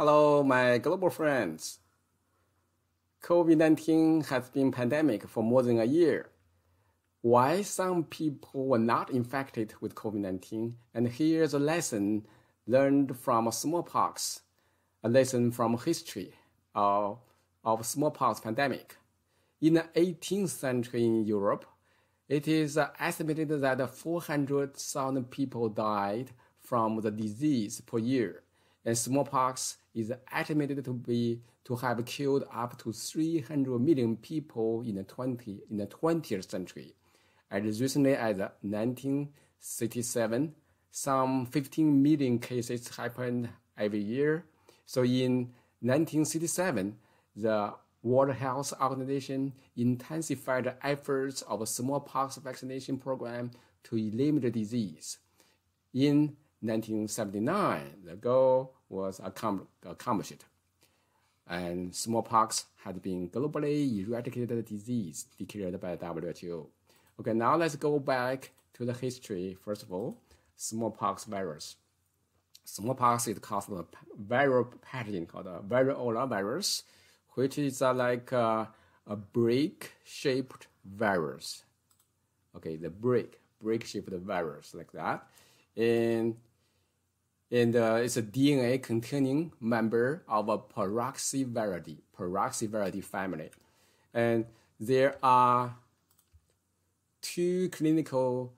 Hello, my global friends. COVID-19 has been pandemic for more than a year. Why some people were not infected with COVID-19? And here's a lesson learned from smallpox, a lesson from history of smallpox pandemic. In the 18th century in Europe, it is estimated that 400,000 people died from the disease per year, and smallpox is estimated to have killed up to 300 million people in the 20th century. As recently as 1967, some 15 million cases happened every year. So in 1967, the World Health Organization intensified the efforts of a smallpox vaccination program to eliminate the disease. In 1979, the goal was accomplished, and smallpox had been globally eradicated disease declared by WHO. Okay, now let's go back to the history. First of all, smallpox virus. Smallpox is caused by a viral pathogen called a variola virus, which is like a brick-shaped virus. Okay, the brick-shaped virus like that, and it's a DNA containing member of a Peroxiviridae family, and there are two clinical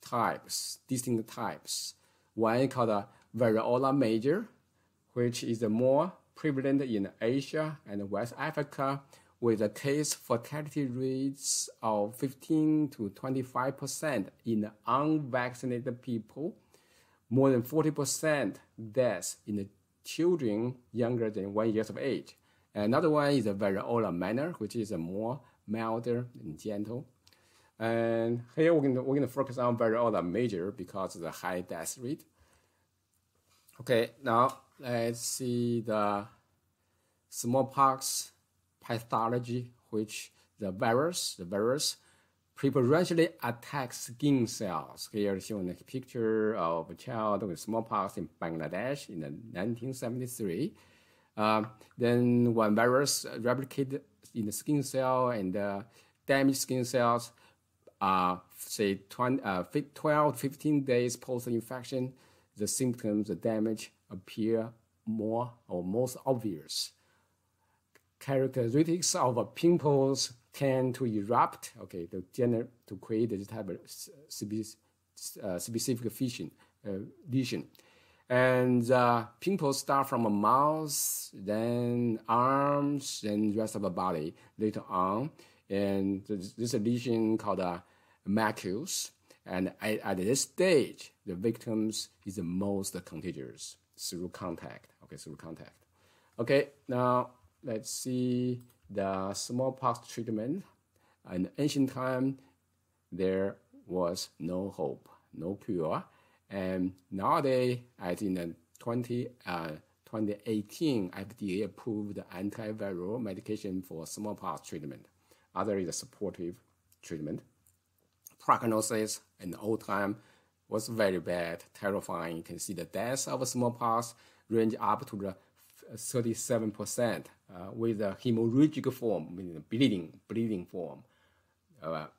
types, distinct types. One called a variola major, which is more prevalent in Asia and West Africa, with a case fatality rates of 15 to 25% in unvaccinated people, more than 40% deaths in the children younger than 1 year of age. Another one is a variola minor, which is a more milder and gentle. And here we're going to focus on variola major because of the high death rate. Okay, now let's see the smallpox pathology, which the virus preferentially attacks skin cells. Here shown a picture of a child with smallpox in Bangladesh in 1973. Then when virus replicated in the skin cell and damaged skin cells, say 12 to 15 days post-infection, the symptoms, the damage appear more or most obvious. Characteristics of pimples tend to erupt, okay, to create this type of specific lesion. And pimples start from a mouth, then arms, then rest of the body later on. And this lesion called macules. And at this stage, the victims is the most contagious through contact. Okay, now let's see the smallpox treatment. In ancient time, there was no hope, no cure. And nowadays, as in 2018, FDA approved antiviral medication for smallpox treatment. Other is a supportive treatment. Prognosis in the old time was very bad, terrifying. You can see the deaths of smallpox range up to the 37% with a hemorrhagic form, meaning the bleeding form. The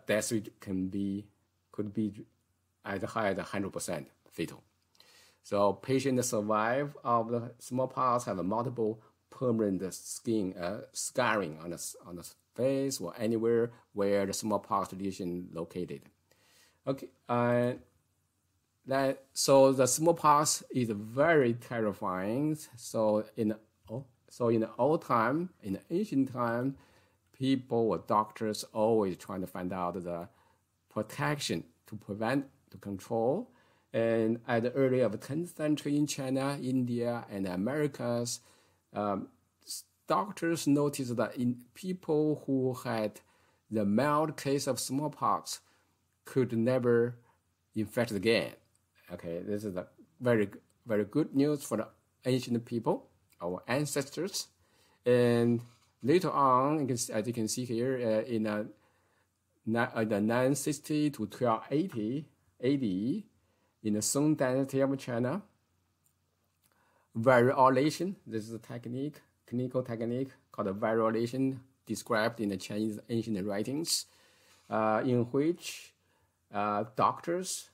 death rate could be as high as 100% fatal. So patients survive of the smallpox have a multiple permanent skin scarring on the face or anywhere where the smallpox lesion located. Okay, so the smallpox is very terrifying. So in the old time, in the ancient time, people or doctors always trying to find out the protection to prevent, to control. And at the early of the 10th century in China, India, and Americas, doctors noticed that in people who had the mild case of smallpox could never infect again. Okay, this is a very, very good news for the ancient people, our ancestors. And later on, as you can see here, in the 960 to 1280 AD, in the Song Dynasty of China, variolation. This is a technique, clinical technique called variolation, described in the Chinese ancient writings, in which doctors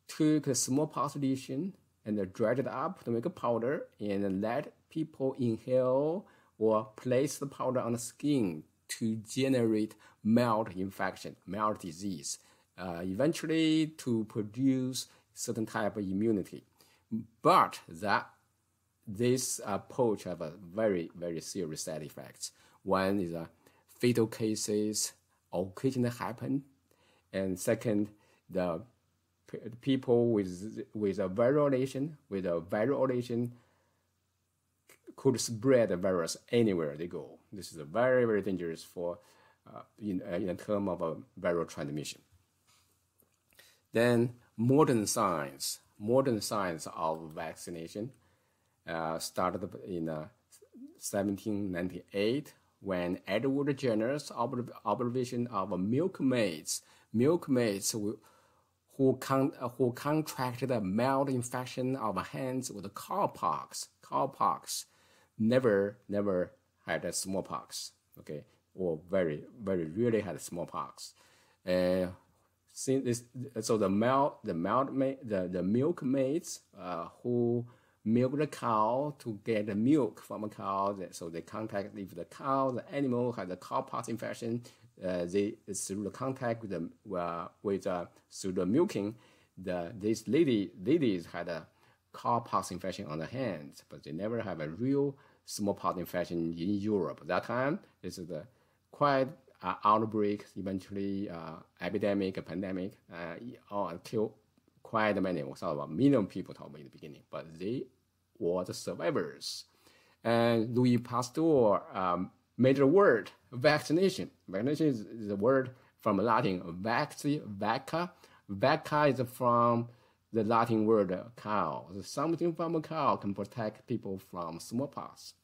took a smallpox lesion and dried it up to make a powder and let people inhale or place the powder on the skin to generate mild infection, mild disease, eventually to produce certain type of immunity. But this approach have a very, very serious side effects. One is fatal cases occasionally happen, and second, the people with a variolation could spread the virus anywhere they go. This is a very, very dangerous for in terms of a viral transmission. Then modern science of vaccination started in 1798 when Edward Jenner's observation of milkmaids who contracted a mild infection of hands with cowpox. Cowpox never had a smallpox, okay, or very, very rarely had smallpox. So the milkmaids who milk the cow to get the milk from a cow, so they contact if the cow, the animal had a cowpox infection, they through the contact with through the milking, these ladies had a cowpox infection on the hands, but they never have a real smallpox infection in Europe. At that time, this is the quite outbreak, eventually epidemic, a pandemic, killed quite many, we saw about 1 million people talking in the beginning, but they were the survivors. And Louis Pasteur made the word vaccination. Vaccination is the word from Latin, vacca. Vacca is from the Latin word cow. So something from a cow can protect people from smallpox.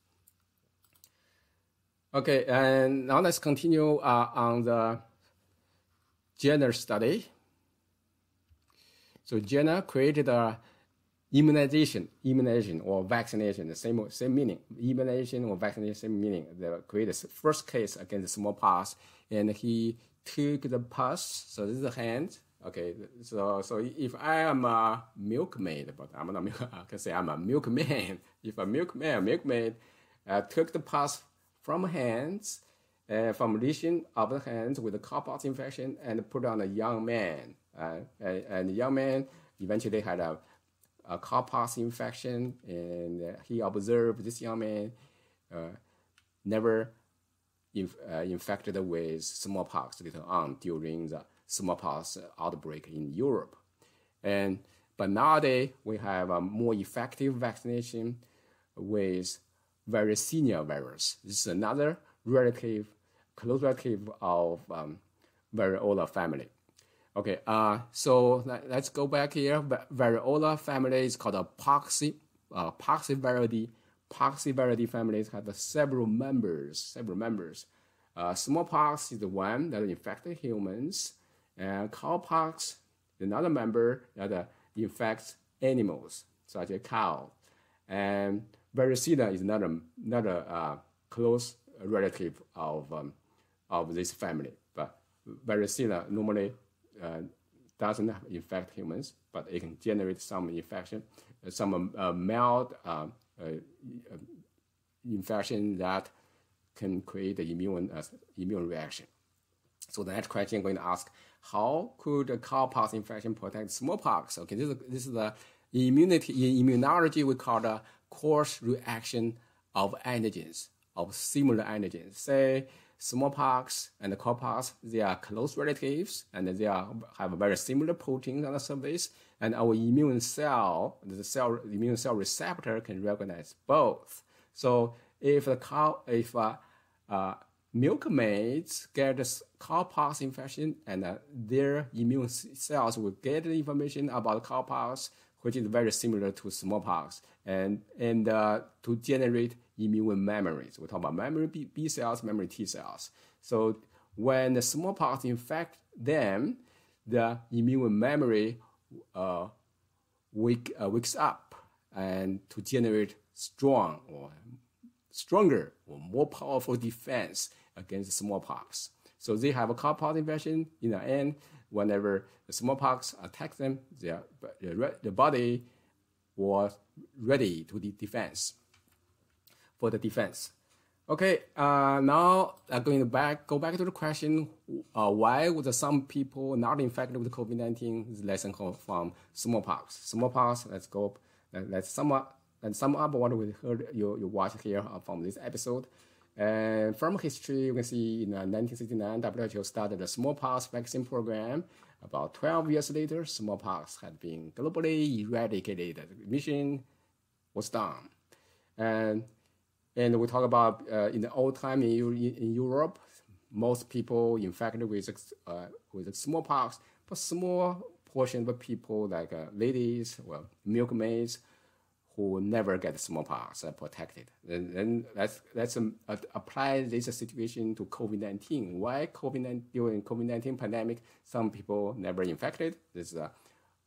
Okay, and now let's continue on the Jenner study. So Jenner created a immunization or vaccination, the same meaning. Immunization or vaccination, same meaning. They created the first case against smallpox, and he took the pus. So this is the hand. Okay, so if I am a milkmaid, but I'm not milk, I can say I'm a milkman. If a milkmaid took the pus from hands, from lesion of the hands with a cowpox infection, and put on a young man, and the young man eventually had a cowpox infection, and he observed this young man never infected with smallpox later on during the smallpox outbreak in Europe. But nowadays we have a more effective vaccination with varicella virus. This is another close relative of variola family. Okay, so let's go back here. Variola family is called a Poxviridae. Poxviridae families have several members. Smallpox is the one that infects humans, and cowpox is another member that infects animals, such as cow. And varicella is another close relative of this family. But varicella normally doesn't infect humans, but it can generate some infection, some mild infection that can create the immune reaction. So the next question I'm going to ask: how could a cowpox infection protect smallpox? Okay, this is the immunity. In immunology, we call the cross reaction of antigens, of similar antigens. Say smallpox and the cowpox, they are close relatives, and they have a very similar protein on the surface, and our immune cell receptor can recognize both. So if milkmaids get a cowpox infection, and their immune cells will get the information about cowpox, which is very similar to smallpox, and to generate immune memories. We talk about memory B cells, memory T cells. So when the smallpox infect them, the immune memory wakes up, and to generate stronger or more powerful defense against smallpox. So they have a cowpox infection. In the end, whenever the smallpox attacks them, the body was ready to for the defense. Okay, now I'm going to go back to the question, why would some people not infected with COVID-19? This lesson from smallpox. Smallpox, let's sum up what we heard, you watched here from this episode. And from history, you can see in 1969, WHO started the smallpox vaccine program. About 12 years later, smallpox had been globally eradicated. The mission was done. And we talk about in the old time in Europe, most people infected with smallpox, but small portion of people like ladies, milkmaids, who never get smallpox are protected. And let's apply this situation to COVID-19. Why during COVID-19 pandemic, some people never infected? This is in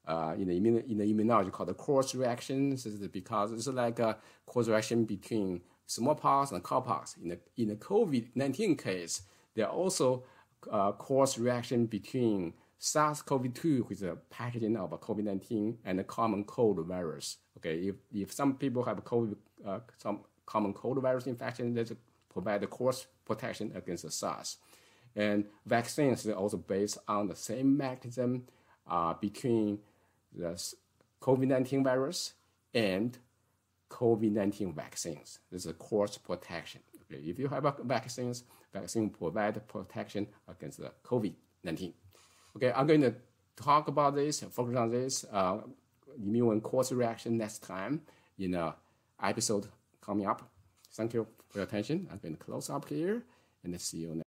the immunology called the cross reaction. This is because it's like a cross reaction between smallpox and cowpox. In the COVID-19 case, there are also cross reaction between SARS-CoV-2, which is a pathogen of COVID-19, and the common cold virus. Okay, if some people have some common cold virus infection, that provide the cross protection against the SARS. And vaccines are also based on the same mechanism between the COVID-19 virus and COVID-19 vaccines. This is a cross protection. Okay, if you have vaccines, vaccine provide protection against the COVID-19. Okay, I'm going to talk about this and focus on this immune cross reaction next time in an episode coming up. Thank you for your attention. I'm going to close up here and see you next.